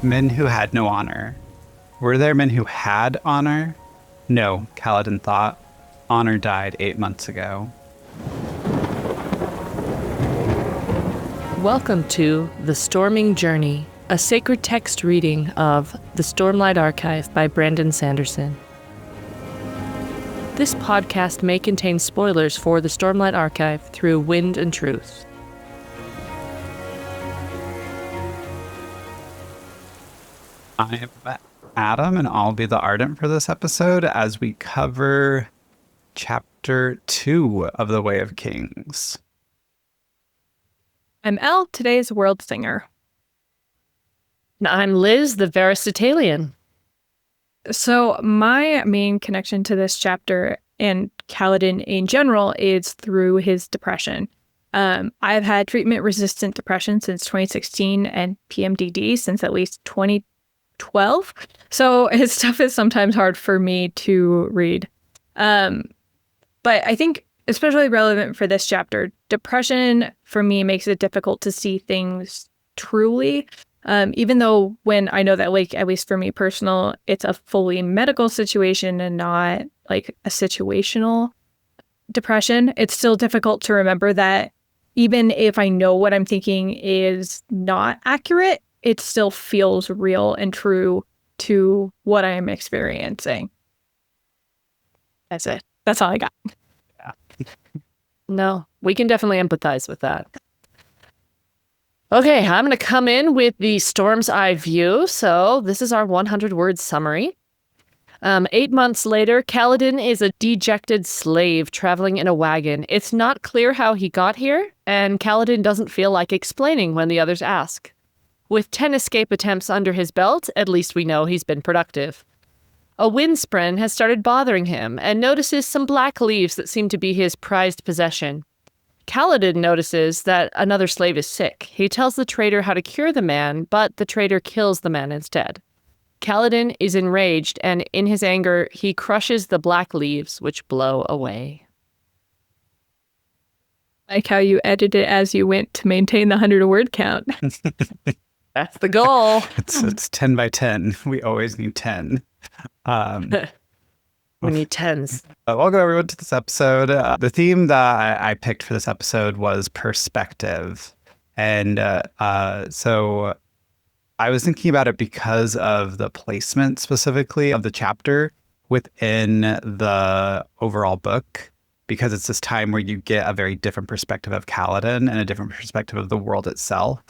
Men who had no honor. Were there men who had honor? No, Kaladin thought. Honor died 8 months ago. Welcome to The Storming Journey, a sacred text reading of The Stormlight Archive by Brandon Sanderson. This podcast may contain spoilers for The Stormlight Archive through Wind and Truth. I'm Adam, and I'll be the Ardent for this episode as we cover Chapter 2 of The Way of Kings. I'm Elle, today's Worldsinger. And I'm Liz, the Veristitalian. So my main connection to this chapter and Kaladin in general is through his depression. I've had treatment-resistant depression since 2016 and PMDD since at least 2012. So his stuff is sometimes hard for me to read. But I think especially relevant for this chapter, depression for me makes it difficult to see things truly. Even though when I know that, like, at least for me personal, it's a fully medical situation and not like a situational depression, it's still difficult to remember that even if I know what I'm thinking is not accurate, it still feels real and true to what I am experiencing. That's it. That's all I got. No, we can definitely empathize with that. Okay, I'm going to come in with the Storm's Eye view. So this is our 100-word summary. 8 months later, Kaladin is a dejected slave traveling in a wagon. It's not clear how he got here, and Kaladin doesn't feel like explaining when the others ask. With 10 escape attempts under his belt, at least we know he's been productive. A windspren has started bothering him and notices some black leaves that seem to be his prized possession. Kaladin notices that another slave is sick. He tells the trader how to cure the man, but the trader kills the man instead. Kaladin is enraged, and in his anger, he crushes the black leaves, which blow away. Like how you edited it as you went to maintain the 100-word count. That's the goal. It's 10 by 10. We always need 10. We need tens. Welcome everyone to this episode. The theme that I picked for this episode was perspective. And so I was thinking about it because of the placement specifically of the chapter within the overall book, because it's this time where you get a very different perspective of Kaladin and a different perspective of the world itself.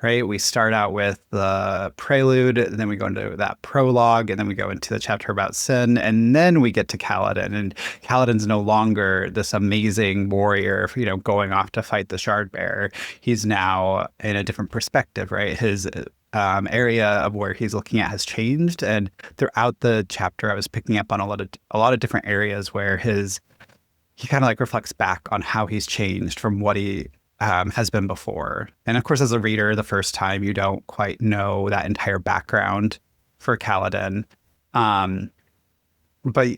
Right? We start out with the prelude, and then we go into that prologue, and then we go into the chapter about sin, and then we get to Kaladin. And Kaladin's no longer this amazing warrior, going off to fight the Shardbearer. He's now in a different perspective, right? His area of where he's looking at has changed, and throughout the chapter, I was picking up on a lot of different areas where he kind of like reflects back on how he's changed from what he has been before. And of course, as a reader, the first time you don't quite know that entire background for Kaladin. But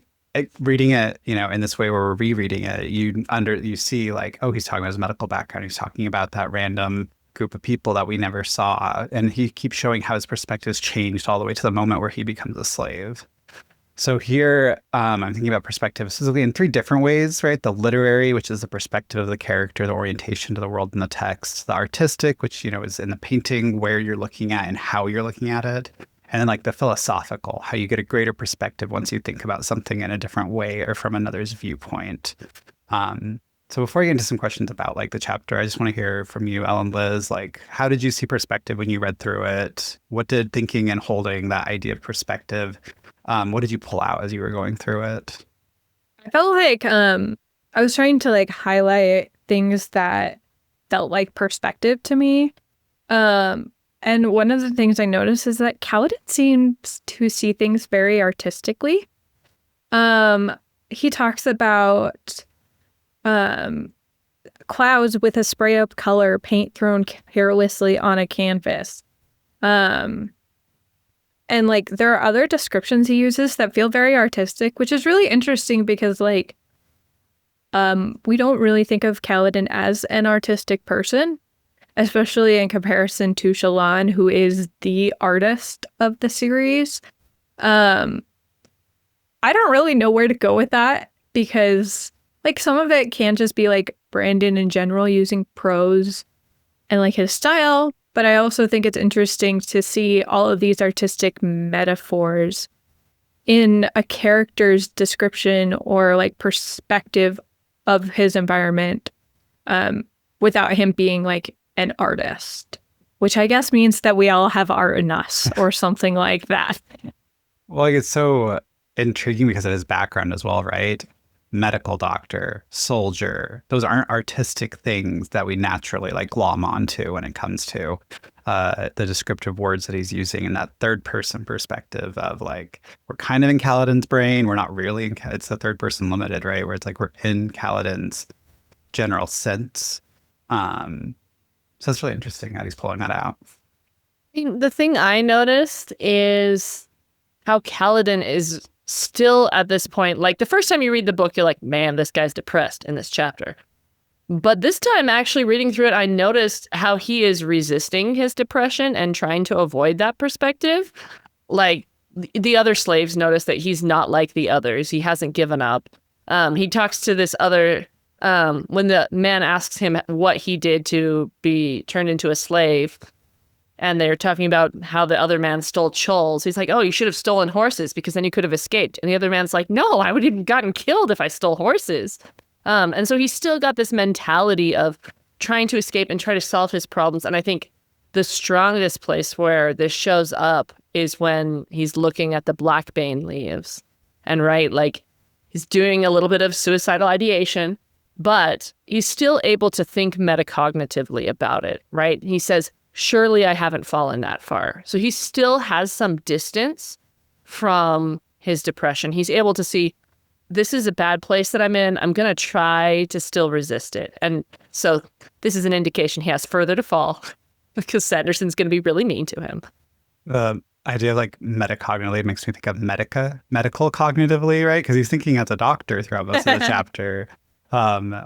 reading it, in this way where we're rereading it, you see like, oh, he's talking about his medical background. He's talking about that random group of people that we never saw. And he keeps showing how his perspective's changed all the way to the moment where he becomes a slave. So here, I'm thinking about perspective specifically in 3 different ways, right? The literary, which is the perspective of the character, the orientation to the world in the text. The artistic, which, is in the painting, where you're looking at and how you're looking at it. And then like the philosophical, how you get a greater perspective once you think about something in a different way or from another's viewpoint. So before I get into some questions about like the chapter, I just want to hear from you, Elle and Liz, like how did you see perspective when you read through it? What did thinking and holding that idea of perspective, what did you pull out as you were going through it? I felt like I was trying to like highlight things that felt like perspective to me. And one of the things I noticed is that Kaladin seems to see things very artistically. He talks about clouds with a spray of color, paint thrown carelessly on a canvas. And like there are other descriptions he uses that feel very artistic, which is really interesting because like we don't really think of Kaladin as an artistic person. especially in comparison to Shallan, who is the artist of the series. I don't really know where to go with that because like some of it can just be like Brandon in general using prose and like his style, but I also think it's interesting to see all of these artistic metaphors in a character's description or like perspective of his environment, without him being like an artist, which I guess means that we all have art in us or something like that. Well, like, it's so intriguing because of his background as well, right? Medical doctor, soldier. Those aren't artistic things that we naturally like glom onto when it comes to the descriptive words that he's using in that third person perspective of like, we're kind of in Kaladin's brain. We're not really in, it's the third person limited, right? Where it's like, we're in Kaladin's general sense. So it's really interesting how he's pulling that out. The thing I noticed is how Kaladin is still at this point, like the first time you read the book, you're like, man, this guy's depressed in this chapter. But this time, actually reading through it, I noticed how he is resisting his depression and trying to avoid that perspective. Like the other slaves notice that he's not like the others. He hasn't given up. He talks to this other, when the man asks him what he did to be turned into a slave, and they're talking about how the other man stole chulls. He's like, oh, you should have stolen horses because then you could have escaped. And the other man's like, no, I would have gotten killed if I stole horses. And so he's still got this mentality of trying to escape and try to solve his problems. And I think the strongest place where this shows up is when he's looking at the blackbane leaves. And right, like he's doing a little bit of suicidal ideation, but he's still able to think metacognitively about it, right? He says, surely I haven't fallen that far. So he still has some distance from his depression. He's able to see, this is a bad place that I'm in. I'm going to try to still resist it. And so this is an indication he has further to fall because Sanderson's going to be really mean to him. The idea of like metacognitively makes me think of medical cognitively, right? Because he's thinking as a doctor throughout most of the chapter,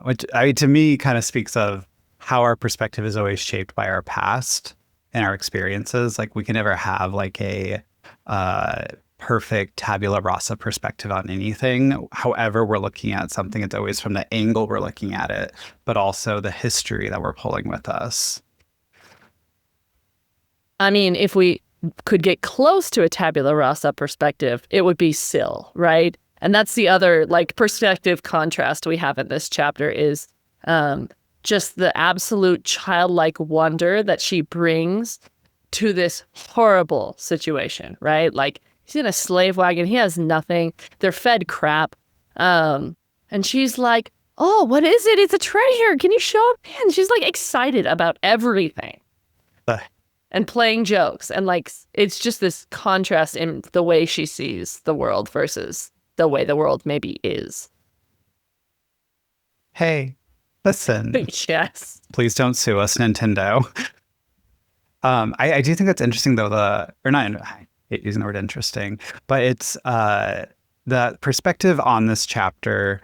which to me kind of speaks of how our perspective is always shaped by our past and our experiences. Like we can never have like a perfect tabula rasa perspective on anything. However we're looking at something, it's always from the angle we're looking at it, but also the history that we're pulling with us. I mean, if we could get close to a tabula rasa perspective, it would be Syl, right? And that's the other like perspective contrast we have in this chapter is just the absolute childlike wonder that she brings to this horrible situation, right? Like he's in a slave wagon. He has nothing. They're fed crap. And she's like, oh, what is it? It's a treasure. Can you show it? And she's like excited about everything and playing jokes. And like, it's just this contrast in the way she sees the world versus the way the world maybe is. Hey, listen. Yes. Please don't sue us, Nintendo. I do think that's interesting, though. I hate using the word interesting, but it's the perspective on this chapter,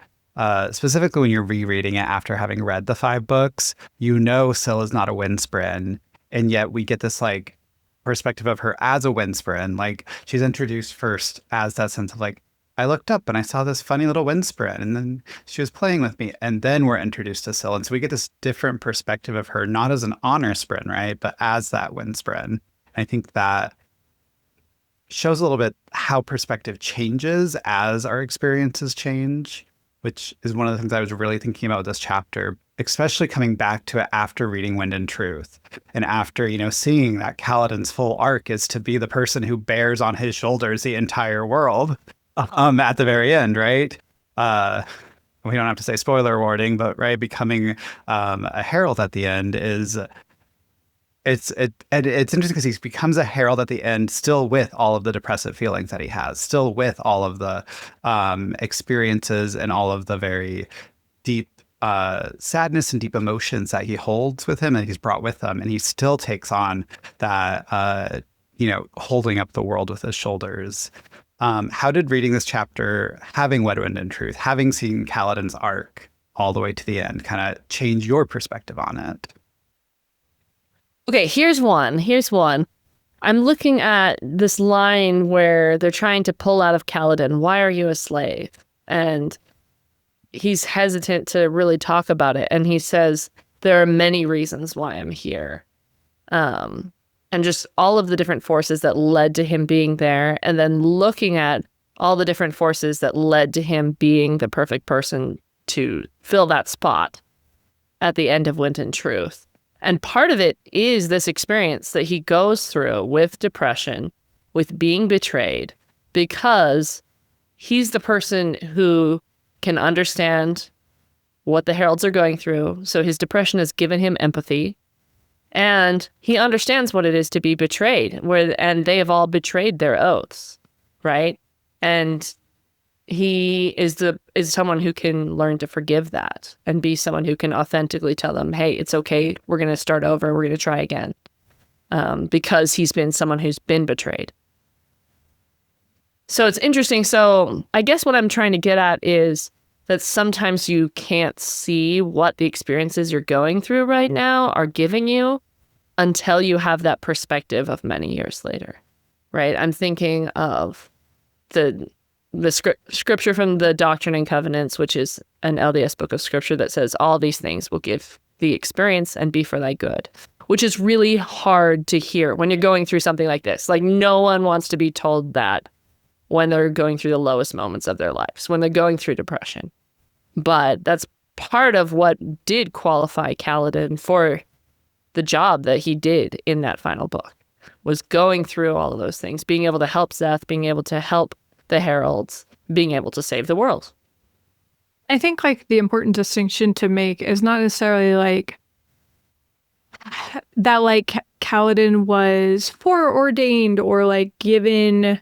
specifically when you're rereading it after having read the 5 books. You know, Syl is not a Windspren, and yet we get this like perspective of her as a Windspren. Like she's introduced first as that sense of like, I looked up and I saw this funny little Windspren, and then she was playing with me. And then we're introduced to Syl. And so we get this different perspective of her, not as an honor spren, right? But as that Windspren. I think that shows a little bit how perspective changes as our experiences change, which is one of the things I was really thinking about with this chapter, especially coming back to it after reading Wind and Truth. And after, you know, seeing that Kaladin's full arc is to be the person who bears on his shoulders the entire world. At the very end, right? We don't have to say spoiler warning, but right, becoming a herald at the end is it's interesting because he becomes a herald at the end, still with all of the depressive feelings that he has, still with all of the experiences and all of the very deep sadness and deep emotions that he holds with him and he's brought with him, and he still takes on that holding up the world with his shoulders. How did reading this chapter, having Wed, Wind and Truth, having seen Kaladin's arc all the way to the end, kind of change your perspective on it? Okay, here's one. I'm looking at this line where they're trying to pull out of Kaladin, why are you a slave? And he's hesitant to really talk about it. And he says, there are many reasons why I'm here. And just all of the different forces that led to him being there. And then looking at all the different forces that led to him being the perfect person to fill that spot at the end of Wind and Truth. And part of it is this experience that he goes through with depression, with being betrayed, because he's the person who can understand what the heralds are going through. So his depression has given him empathy, and he understands what it is to be betrayed, and they have all betrayed their oaths, right? And he is someone who can learn to forgive that and be someone who can authentically tell them, hey, it's okay. We're going to start over. We're going to try again. Because he's been someone who's been betrayed. So it's interesting. So I guess what I'm trying to get at is that sometimes you can't see what the experiences you're going through right now are giving you until you have that perspective of many years later, right? I'm thinking of the scripture from the Doctrine and Covenants, which is an LDS book of scripture that says all these things will give the experience and be for thy good, which is really hard to hear when you're going through something like this. Like, no one wants to be told that when they're going through the lowest moments of their lives, when they're going through depression. But that's part of what did qualify Kaladin for the job that he did in that final book, was going through all of those things, being able to help Szeth, being able to help the heralds, being able to save the world. I think like the important distinction to make is not necessarily like that like Kaladin was foreordained or like given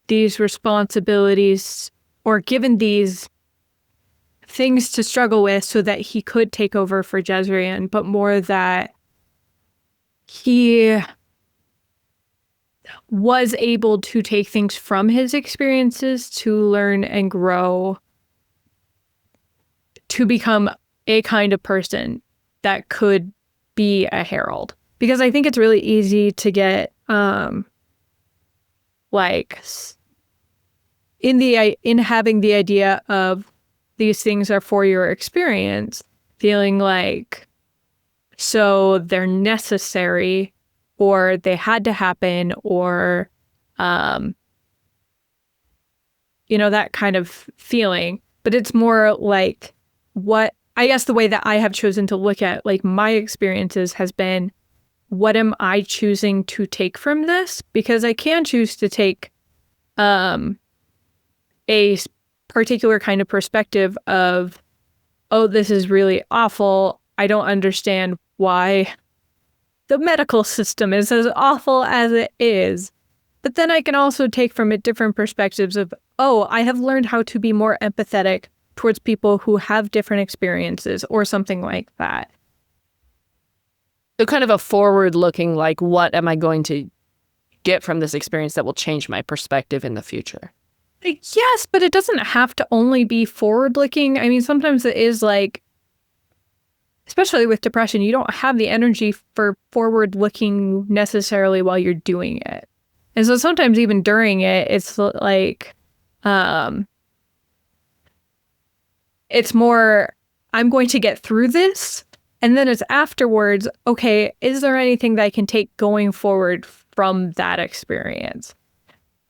these responsibilities or given these things to struggle with so that he could take over for Jezreel, but more that he was able to take things from his experiences to learn and grow to become a kind of person that could be a herald. Because I think it's really easy to get like in having the idea of these things are for your experience, feeling like so they're necessary or they had to happen or that kind of feeling. But it's more like what I guess the way that I have chosen to look at like my experiences has been, what am I choosing to take from this? Because I can choose to take a particular kind of perspective of, oh, this is really awful. I don't understand why the medical system is as awful as it is. But then I can also take from it different perspectives of, oh, I have learned how to be more empathetic towards people who have different experiences or something like that. So kind of a forward-looking, like, what am I going to get from this experience that will change my perspective in the future? Yes, but it doesn't have to only be forward-looking. I mean, sometimes it is like, especially with depression, you don't have the energy for forward-looking necessarily while you're doing it. And so sometimes even during it, it's like, it's more, I'm going to get through this. And then it's afterwards, okay, is there anything that I can take going forward from that experience?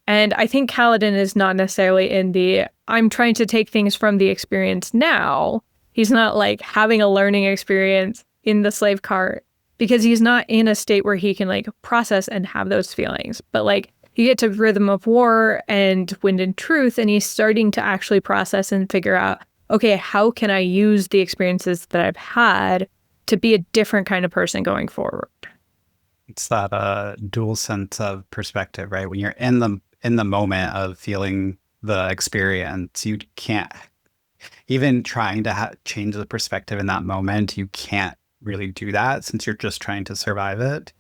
And I think Kaladin is not necessarily in the, I'm trying to take things from the experience now. He's not like having a learning experience in the slave cart because he's not in a state where he can like process and have those feelings. But like you get to Rhythm of War and Wind and Truth, and he's starting to actually process and figure out, okay, how can I use the experiences that I've had to be a different kind of person going forward? It's that dual sense of perspective, right? When you're in the moment of feeling the experience, you can't, even trying to change the perspective in that moment, you can't really do that since you're just trying to survive it.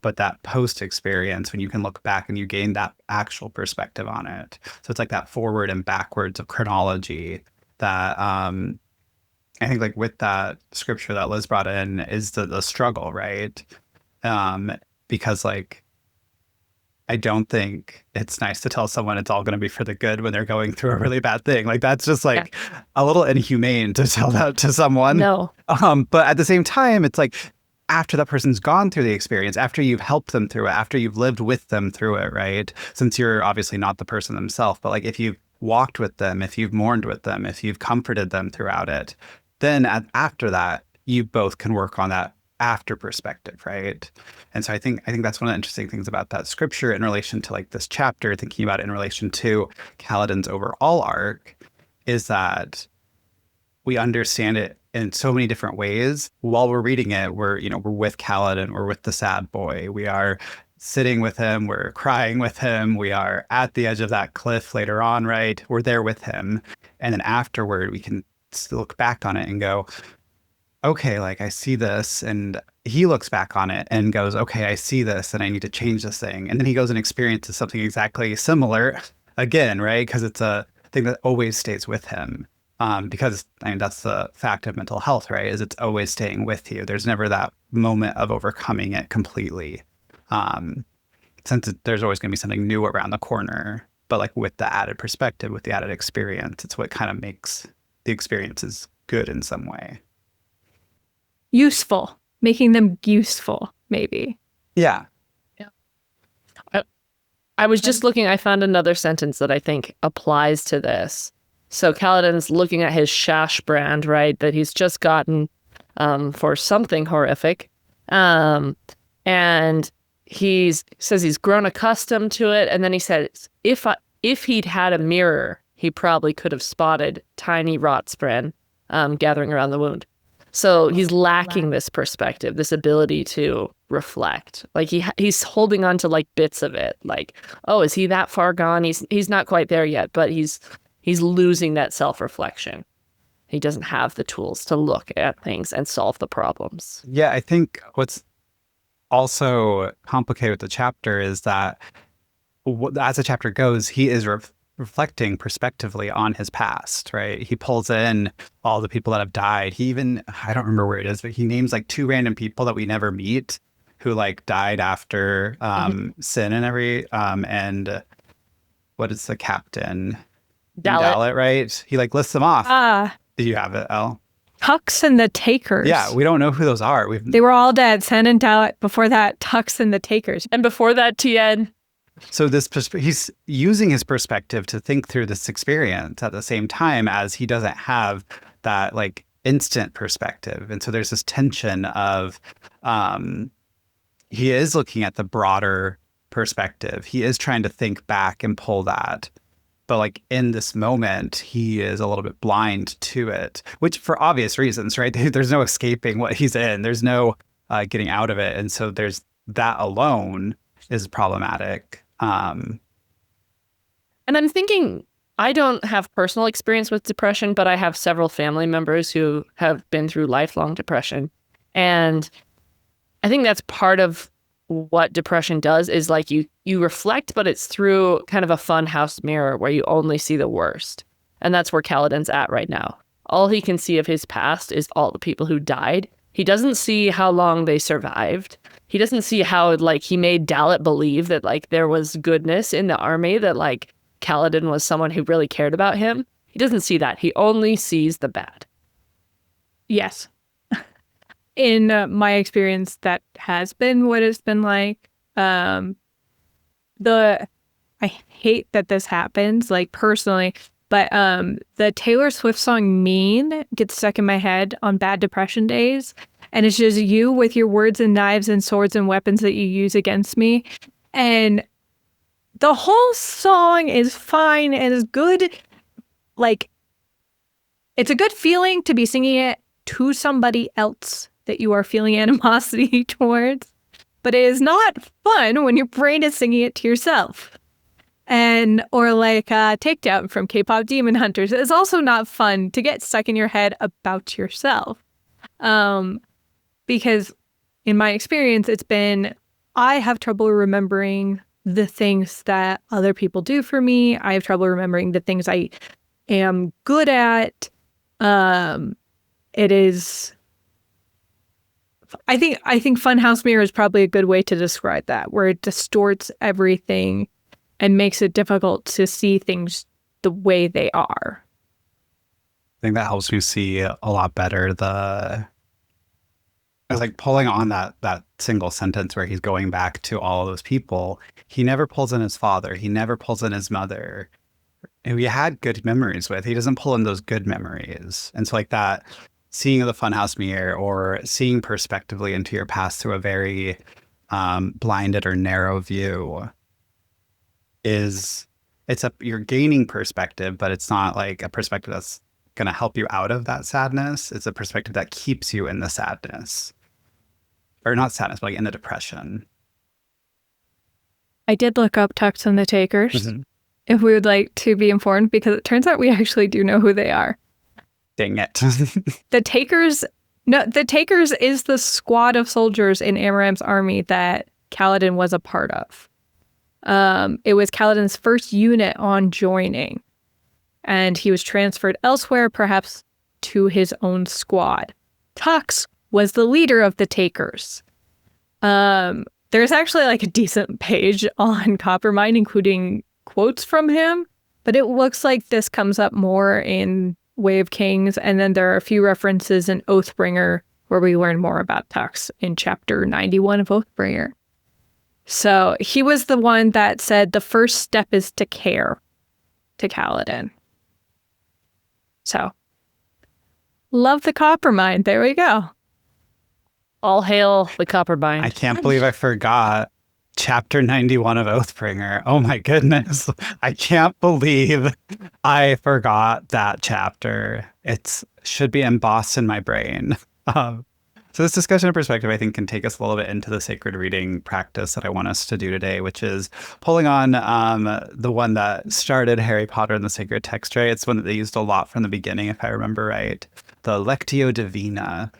But that post experience, when you can look back and you gain that actual perspective on it. So it's like that forward and backwards of chronology that I think like with that scripture that Liz brought in is the struggle, right? because like I don't think it's nice to tell someone it's all going to be for the good when they're going through a really bad thing. Like that's just like a little inhumane to tell that to someone. No. But at the same time, it's like after that person's gone through the experience, after you've helped them through it, after you've lived with them through it, right? Since you're obviously not the person themselves, but like if you've walked with them, if you've mourned with them, if you've comforted them throughout it, then after that, you both can work on that after perspective, right? And so I think that's one of the interesting things about that scripture in relation to like this chapter, thinking about it in relation to Kaladin's overall arc, is that we understand it in so many different ways. While we're reading it, we're with Kaladin, we're with the sad boy, we are sitting with him, we're crying with him, we are at the edge of that cliff later on, right? We're there with him. And then afterward, we can look back on it and go, okay, like I see this. And he looks back on it and goes, okay, I see this and I need to change this thing. And then he goes and experiences something exactly similar again, right? Because it's a thing that always stays with him. Because I mean, that's the fact of mental health, right? Is it's always staying with you. There's never that moment of overcoming it completely. There's always going to be something new around the corner, but like with the added perspective, with the added experience, it's what kind of makes the experiences good in some way. Useful, making them useful, maybe. Yeah. I was just looking, I found another sentence that I think applies to this. So Kaladin's looking at his shash brand, right, that he's just gotten for something horrific. And he says he's grown accustomed to it. And then he says, if he'd had a mirror, he probably could have spotted tiny rot spren gathering around the wound. So he's lacking this perspective, this ability to reflect. Like he's holding on to like bits of it. Like, oh, is he that far gone? He's not quite there yet, but he's losing that self-reflection. He doesn't have the tools to look at things and solve the problems. Yeah, I think what's also complicated with the chapter is that as the chapter goes, he is reflecting prospectively on his past, right? He pulls in all the people that have died. He even, I don't remember where it is, but he names like 2 random people that we never meet who like died after sin and what is the captain? Dalit, right? He like lists them off. Do you have it, Elle? Tux and the Takers. Yeah, we don't know who those are. They were all dead. Sen and Dalit. Before that, Tux and the Takers. And before that, Tien. So he's using his perspective to think through this experience at the same time as he doesn't have that like instant perspective. And so there's this tension of he is looking at the broader perspective. He is trying to think back and pull that. But like in this moment, he is a little bit blind to it, which for obvious reasons, right? There's no escaping what he's in. There's no getting out of it. And so there's that alone is problematic. And I'm thinking, I don't have personal experience with depression, but I have several family members who have been through lifelong depression. And I think that's part of what depression does is like you reflect, but it's through kind of a fun house mirror where you only see the worst. And that's where Kaladin's at right now. All he can see of his past is all the people who died. He doesn't see how long they survived. He doesn't see how like he made Dalit believe that like there was goodness in the army, that like Kaladin was someone who really cared about him. He doesn't see that. He only sees the bad. Yes. In my experience, that has been what it's been like. I hate that this happens, like personally, but the Taylor Swift song "Mean" gets stuck in my head on bad depression days, and it's just you with your words and knives and swords and weapons that you use against me, and the whole song is fine and is good. Like, it's a good feeling to be singing it to somebody else that you are feeling animosity towards, but it is not fun when your brain is singing it to yourself. And or like Takedown from K-pop Demon Hunters is also not fun to get stuck in your head about yourself, because in my experience it's been, I have trouble remembering the things that other people do for me. I have trouble remembering the things I am good at. It is I think funhouse mirror is probably a good way to describe that, where it distorts everything and makes it difficult to see things the way they are. I think that helps me see a lot better it's like pulling on that single sentence where he's going back to all of those people. He never pulls in his father. He never pulls in his mother, who he had good memories with. He doesn't pull in those good memories. And so like that seeing of the funhouse mirror or seeing perspectively into your past through a very blinded or narrow view you're gaining perspective, but it's not like a perspective that's going to help you out of that sadness. It's a perspective that keeps you in the sadness, or not sadness, but like in the depression. I did look up Tux and the Takers if we would like to be informed, because it turns out we actually do know who they are. Dang it. The Takers is the squad of soldiers in Amaram's army that Kaladin was a part of. It was Kaladin's first unit on joining, and he was transferred elsewhere, perhaps to his own squad. Tux was the leader of the Takers. There's actually like a decent page on Coppermine, including quotes from him, but it looks like this comes up more in Way of Kings, and then there are a few references in Oathbringer where we learn more about Tux in chapter 91 of Oathbringer. So he was the one that said the first step is to care to Kaladin. So, love the Coppermine. There we go. All hail the Coppermine. I can't believe I forgot chapter 91 of Oathbringer. Oh my goodness. I can't believe I forgot that chapter. It should be embossed in my brain. So this discussion of perspective, I think, can take us a little bit into the sacred reading practice that I want us to do today, which is pulling on the one that started Harry Potter and the Sacred Text, right? It's one that they used a lot from the beginning, if I remember right. The Lectio Divina,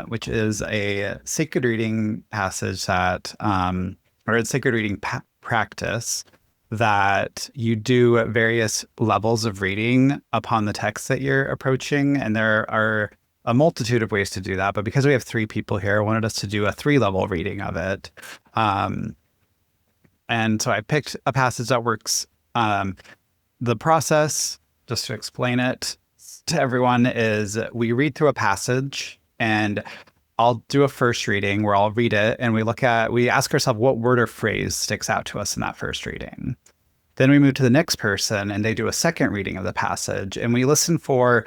which is a sacred reading passage that, or a sacred reading practice that you do various levels of reading upon the text that you're approaching. And there are a multitude of ways to do that, but because we have 3 people here, I wanted us to do a 3-level reading of it. And so I picked a passage that works. The process, just to explain it to everyone, is we read through a passage, and I'll do a first reading where I'll read it, and we ask ourselves what word or phrase sticks out to us in that first reading. Then we move to the next person, and they do a second reading of the passage, and we listen for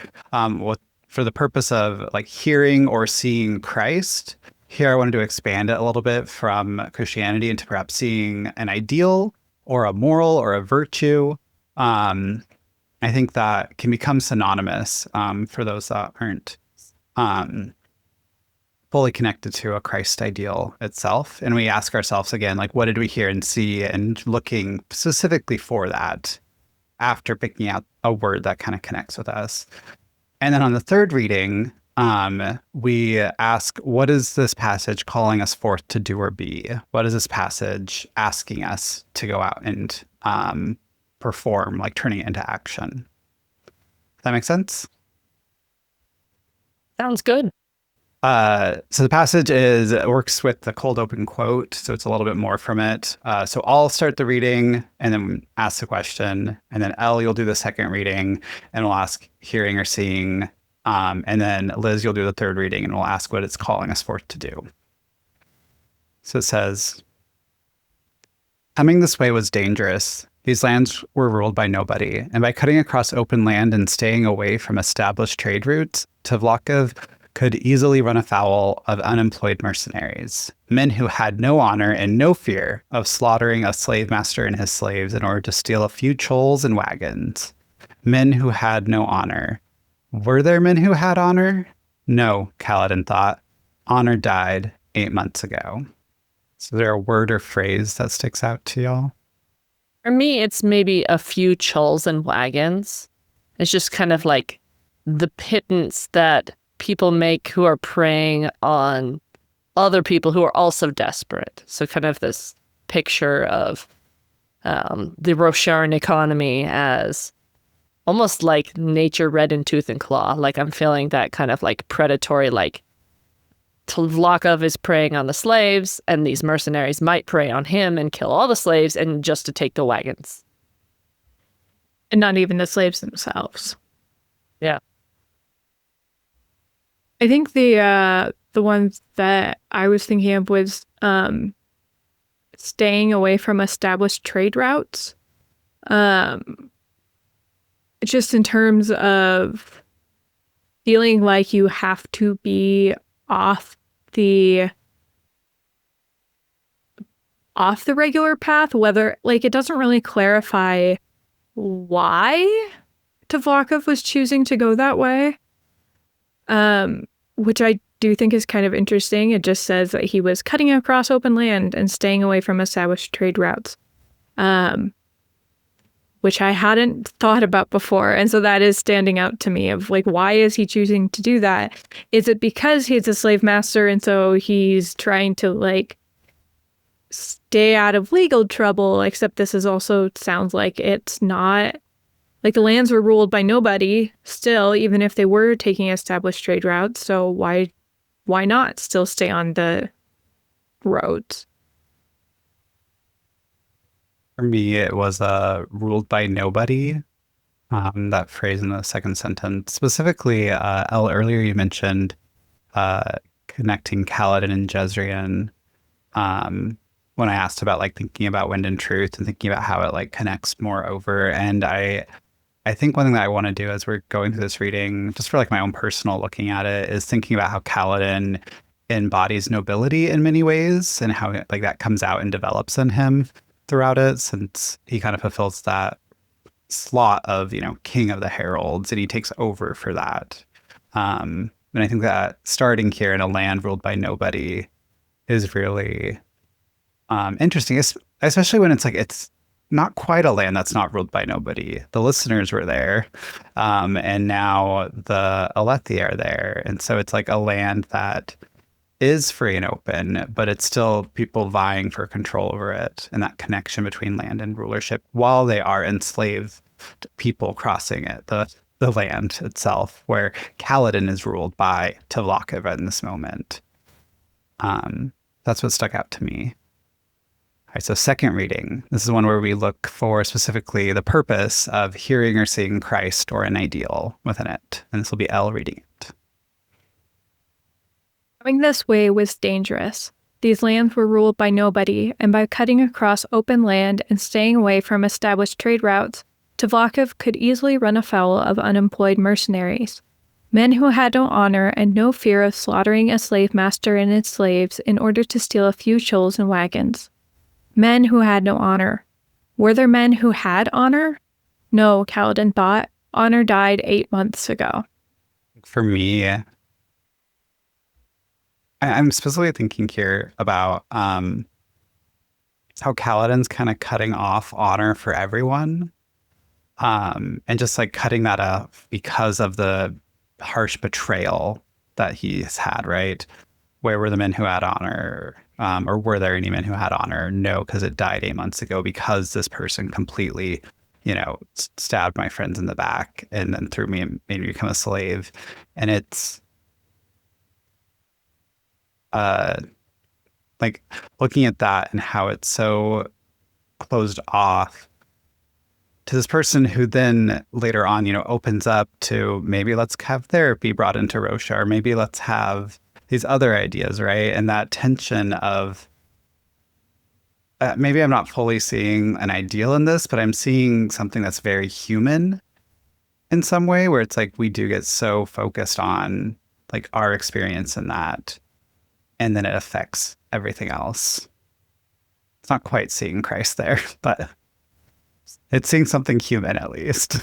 for the purpose of like hearing or seeing Christ. Here I wanted to expand it a little bit from Christianity into perhaps seeing an ideal or a moral or a virtue. I think that can become synonymous for those that aren't fully connected to a Christ ideal itself. And we ask ourselves again, like, what did we hear and see, and looking specifically for that after picking out a word that kind of connects with us. And then on the third reading, we ask, what is this passage calling us forth to do or be? What is this passage asking us to go out and perform, like turning it into action? Does that make sense? Sounds good. So the passage works with the cold open quote, so it's a little bit more from it. So I'll start the reading and then ask the question, and then Elle, you'll do the second reading and we'll ask hearing or seeing. And then Liz, you'll do the third reading and we'll ask what it's calling us forth to do. So it says, coming this way was dangerous. These lands were ruled by nobody, and by cutting across open land and staying away from established trade routes, Tavlakov could easily run afoul of unemployed mercenaries, men who had no honor and no fear of slaughtering a slave master and his slaves in order to steal a few choles and wagons. Men who had no honor. Were there men who had honor? No, Kaladin thought. Honor died 8 months ago. So there a word or phrase that sticks out to y'all? For me, it's maybe a few choles and wagons. It's just kind of like the pittance that people make who are preying on other people who are also desperate. So kind of this picture of the Rosharan economy as almost like nature red in tooth and claw. Like I'm feeling that kind of like predatory, like Tlavlakov is preying on the slaves, and these mercenaries might prey on him and kill all the slaves and just to take the wagons. And not even the slaves themselves. Yeah. I think the ones that I was thinking of was staying away from established trade routes. Just in terms of feeling like you have to be off the regular path, whether, like, it doesn't really clarify why Tavlakov was choosing to go that way, which I do think is kind of interesting. It just says that he was cutting across open land and staying away from established trade routes, which I hadn't thought about before. And so that is standing out to me of, like, why is he choosing to do that? Is it because he's a slave master and so he's trying to, like, stay out of legal trouble? Except this is also sounds like it's not, like, the lands were ruled by nobody still, even if they were taking established trade routes. So why not still stay on the roads? For me, it was ruled by nobody. That phrase in the second sentence. Specifically, Elle, earlier you mentioned connecting Kaladin and Jezrien. When I asked about, like, thinking about Wind and Truth and thinking about how it, like, connects more over. And I think one thing that I want to do as we're going through this reading, just for, like, my own personal looking at it, is thinking about how Kaladin embodies nobility in many ways and how, like, that comes out and develops in him throughout it, since he kind of fulfills that slot of, you know, king of the heralds, and he takes over for that. And I think that starting here in a land ruled by nobody is really interesting, especially when it's like, it's not quite a land that's not ruled by nobody. The listeners were there, and now the Alethi are there. And so it's like a land that is free and open, but it's still people vying for control over it, and that connection between land and rulership while they are enslaved people crossing it, the land itself, where Kaladin is ruled by Tavlakov in this moment. That's what stuck out to me. All right, so second reading. This is one where we look for specifically the purpose of hearing or seeing Christ or an ideal within it. And this will be Elle reading it. Coming this way was dangerous. These lands were ruled by nobody, and by cutting across open land and staying away from established trade routes, Tavlakov could easily run afoul of unemployed mercenaries, men who had no honor and no fear of slaughtering a slave master and his slaves in order to steal a few choles and wagons. Men who had no honor. Were there men who had honor? No, Kaladin thought. Honor died 8 months ago. For me, I'm specifically thinking here about how Kaladin's kind of cutting off honor for everyone, and just, like, cutting that off because of the harsh betrayal that he's had, right? Where were the men who had honor? Or were there any men who had honor? No, because it died 8 months ago because this person completely, you know, stabbed my friends in the back and then threw me and made me become a slave. And it's like, looking at that and how it's so closed off to this person who then later on, you know, opens up to, maybe let's have therapy brought into Rosha, or maybe let's have these other ideas, right? And that tension of maybe I'm not fully seeing an ideal in this, but I'm seeing something that's very human in some way, where it's like we do get so focused on, like, our experience in that, and then it affects everything else. It's not quite seeing Christ there, but it's seeing something human at least.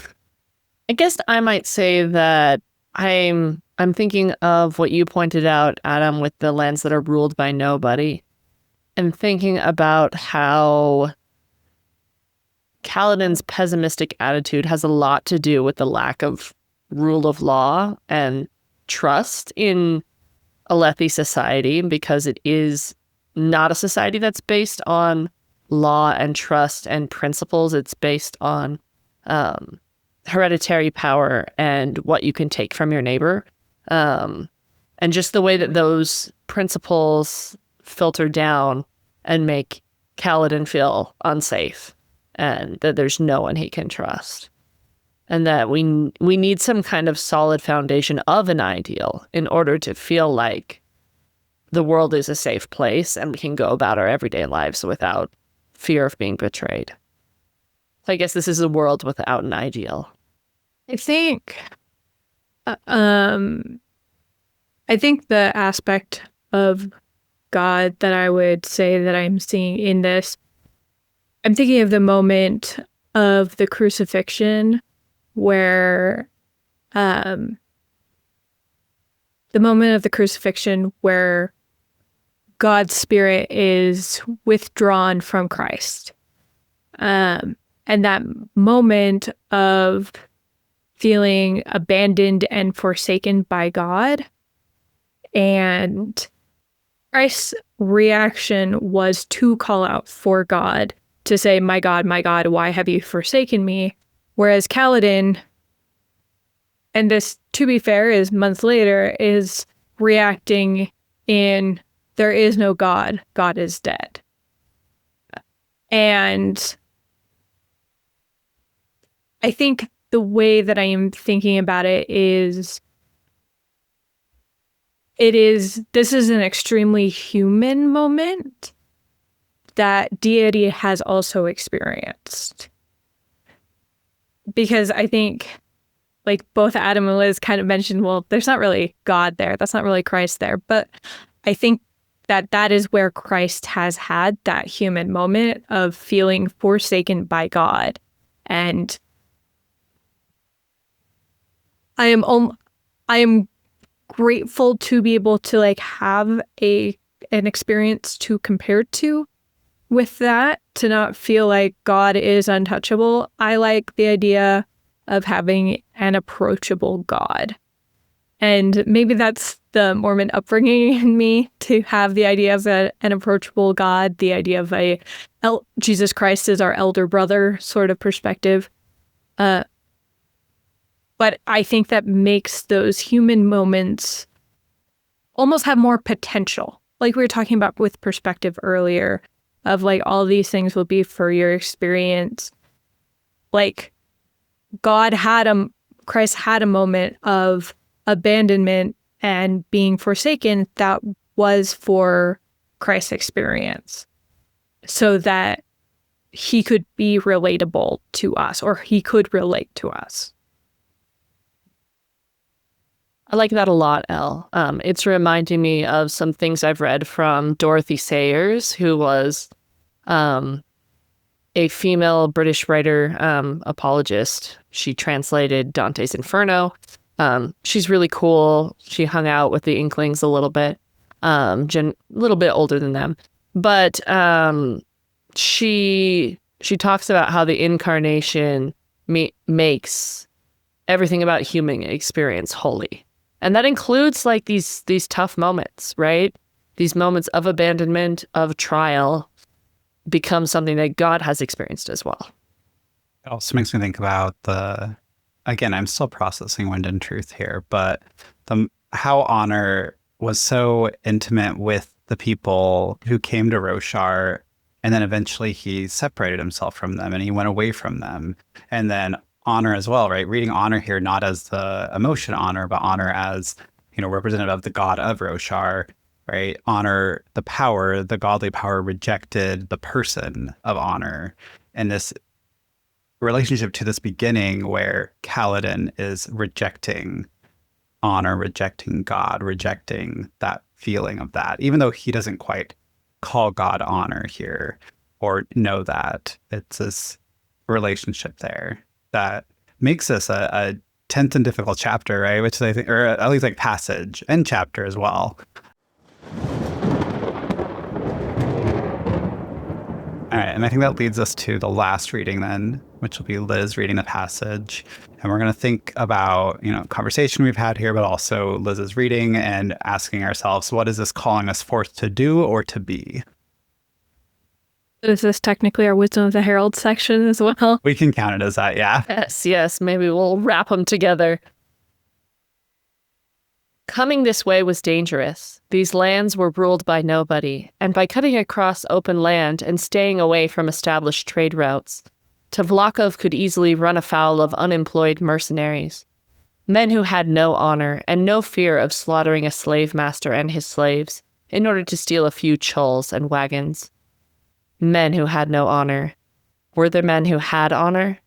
I guess I might say that I'm thinking of what you pointed out, Adam, with the lands that are ruled by nobody, and thinking about how Kaladin's pessimistic attitude has a lot to do with the lack of rule of law and trust in Alethi society, because it is not a society that's based on law and trust and principles. It's based on hereditary power and what you can take from your neighbor. And just the way that those principles filter down and make Kaladin feel unsafe and that there's no one he can trust. And that we need some kind of solid foundation of an ideal in order to feel like the world is a safe place and we can go about our everyday lives without fear of being betrayed. So I guess this is a world without an ideal. I think the aspect of God that I would say that I'm seeing in this, I'm thinking of the moment of the crucifixion where the moment of the crucifixion where God's spirit is withdrawn from Christ. And that moment of feeling abandoned and forsaken by God. And Christ's reaction was to call out for God, to say, my God, why have you forsaken me? Whereas Kaladin, and this, to be fair, is months later, is reacting in, there is no God, God is dead. And I think the way that I am thinking about it is, this is an extremely human moment that deity has also experienced. Because I think, like both Adam and Liz kind of mentioned, well, there's not really God there. That's not really Christ there. But I think that is where Christ has had that human moment of feeling forsaken by God. And I am grateful to be able to like have an experience to compare to with that, to not feel like God is untouchable. I like the idea of having an approachable God. And maybe that's the Mormon upbringing in me, to have the idea of an approachable God, the idea of Jesus Christ is our elder brother sort of perspective. But I think that makes those human moments almost have more potential. Like we were talking about with perspective earlier, of like all these things will be for your experience. Like Christ had a moment of abandonment and being forsaken that was for Christ's experience, so that he could be relatable to us, or he could relate to us. I like that a lot, Elle. It's reminding me of some things I've read from Dorothy Sayers, who was a female British writer, apologist. She translated Dante's Inferno. She's really cool. She hung out with the Inklings a little bit, little bit older than them. But she talks about how the incarnation makes everything about human experience holy. And that includes like these tough moments, right? These moments of abandonment, of trial, become something that God has experienced as well. It also makes me think about again, I'm still processing Wind and Truth here, but how Honor was so intimate with the people who came to Roshar, and then eventually he separated himself from them and he went away from them. And then Honor as well, right? Reading Honor here, not as the emotion Honor, but Honor as, representative of the god of Roshar, right? Honor, the power, the godly power, rejected the person of Honor. And this relationship to this beginning where Kaladin is rejecting Honor, rejecting God, rejecting that feeling of that, even though he doesn't quite call God Honor here or know that. It's this relationship there that makes this a tense and difficult chapter, right? Which I think, or at least like passage and chapter as well. All right, and I think that leads us to the last reading then, which will be Liz reading the passage. And we're going to think about, conversation we've had here, but also Liz's reading and asking ourselves, what is this calling us forth to do or to be? Is this technically our Wisdom of the Herald section as well? We can count it as that, yeah. Yes, maybe we'll wrap them together. Coming this way was dangerous. These lands were ruled by nobody, and by cutting across open land and staying away from established trade routes, Tvlakov could easily run afoul of unemployed mercenaries. Men who had no honor and no fear of slaughtering a slave master and his slaves in order to steal a few chulls and wagons. Men who had no honor. Were there men who had honor?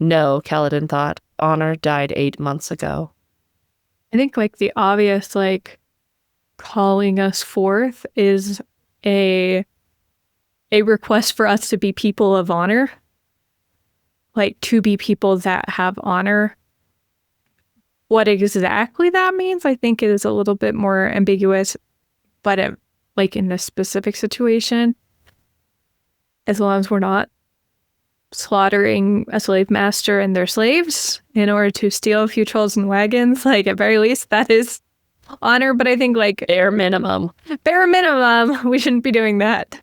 No, Kaladin thought. Honor died 8 months ago. I think like the obvious like calling us forth is a request for us to be people of honor. Like to be people that have honor. What exactly that means, I think, is a little bit more ambiguous, but like in this specific situation, as long as we're not slaughtering a slave master and their slaves in order to steal a few trolls and wagons, like at very least that is honor. But I think like bare minimum, we shouldn't be doing that.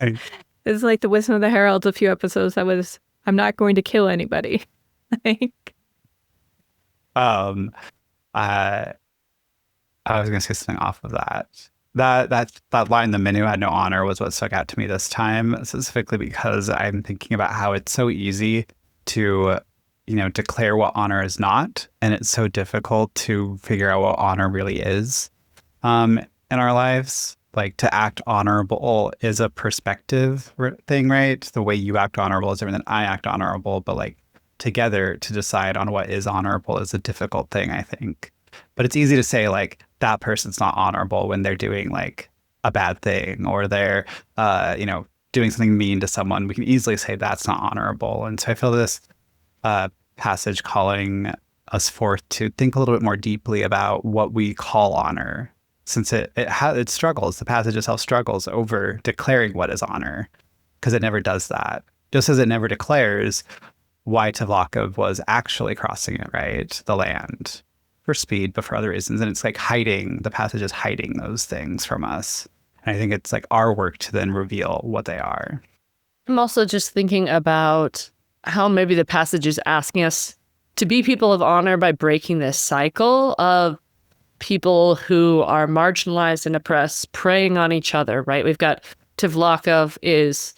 It's like the Wisdom of the Heralds a few episodes that was, I'm not going to kill anybody. Like, I was gonna say something off of that. That line, "the men who had no honor," was what stuck out to me this time, specifically because I'm thinking about how it's so easy to, declare what honor is not, and it's so difficult to figure out what honor really is in our lives. Like, to act honorable is a perspective thing, right? The way you act honorable is different than I act honorable, but like together to decide on what is honorable is a difficult thing, I think. But it's easy to say like that person's not honorable when they're doing like a bad thing, or they're doing something mean to someone. We can easily say that's not honorable. And so I feel this passage calling us forth to think a little bit more deeply about what we call honor, since it struggles. The passage itself struggles over declaring what is honor, because it never does that. Just as it never declares why Tvlakov was actually crossing it, right? The land, for speed, but for other reasons. And it's like the passage is hiding those things from us. And I think it's like our work to then reveal what they are. I'm also just thinking about how maybe the passage is asking us to be people of honor by breaking this cycle of people who are marginalized and oppressed, preying on each other, right? We've got Tvlakov is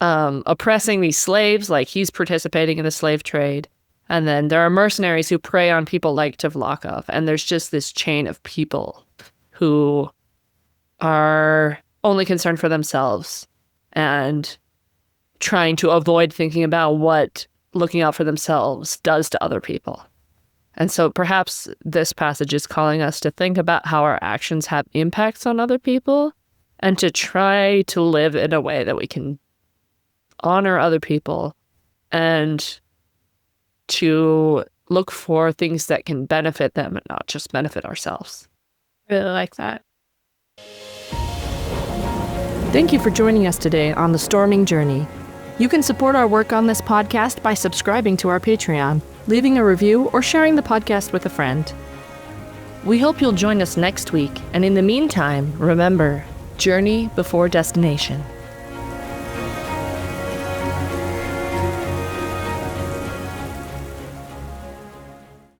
oppressing these slaves, like he's participating in the slave trade. And then there are mercenaries who prey on people like Tvlakov. And there's just this chain of people who are only concerned for themselves and trying to avoid thinking about what looking out for themselves does to other people. And so perhaps this passage is calling us to think about how our actions have impacts on other people and to try to live in a way that we can honor other people and to look for things that can benefit them and not just benefit ourselves. Really like that. Thank you for joining us today on The Storming Journey. You can support our work on this podcast by subscribing to our Patreon, leaving a review, or sharing the podcast with a friend. We hope you'll join us next week, and in the meantime, remember, journey before destination.